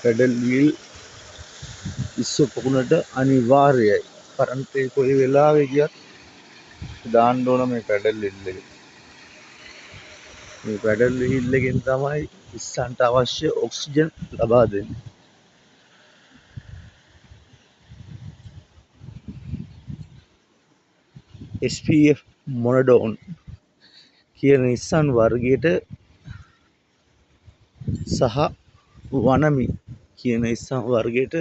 Pedal wheel ඉස්සු පොකුණට අනිවාර්යයි. කරන්ට් එක කොයි වෙලාවෙ ගියත් දාන්න ඕන මේ පැඩල් වීල් එක. මේ පැඩල් වීල් එකෙන් තමයි ඉස්සන්ට අවශ්‍ය ඔක්සිජන් ලබා දෙන්නේ. SPF මොනඩෝන් කියන ඉස්සන් වර්ගයට සහ වනමි කියන ඉස්සන් වර්ගයට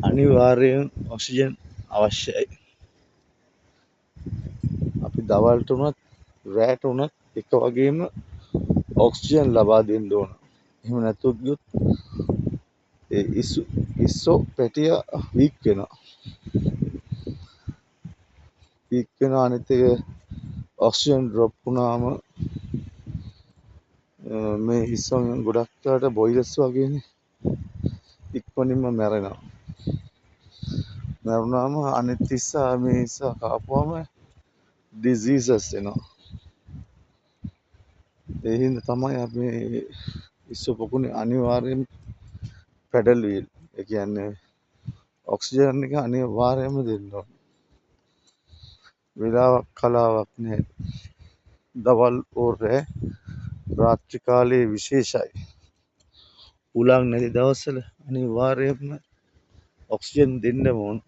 අනිවාර්යෙන් ඔක්සිජන් අවශ්‍යයි. අපි දවල්ට උනත් රෑට උනත් එක වගේම ඔක්සිජන් ලබා දෙන්න ඕන. එහෙම නැතුව ගියොත් ඒ ඉස්සෝ පැටිය වීක් වෙනවා. වීක් වෙනවා. අනිත් එක ඔක්සිජන් ඩ්‍රොප් වුණාම මේ හිස්සන් ගොඩක් වෙලාට බොයිලර්ස් වගේනේ ඉක්මනින්ම මැරෙනවා. මැරුණාම අනිත් හිස්සා මේ හිස්සා කාපුවම ඩිසීසස් එනවා. ඒ හින්දා තමයි අපි ඉස්සු පොකුණේ අනිවාර්යෙන් පැඩල් වීල්. ඒ කියන්නේ ඔක්සිජන් එක අනිවාර්යයෙන්ම දෙන්න ඕන. වෙලාවක් කලාවක් නැහැ. දවල් ඕ රෑ රාත්‍රී කාලයේ විශේෂයි. උලන් නැති දවස්වල අනිවාර්යයෙන්ම ඔක්සිජන් දෙන්න ඕන.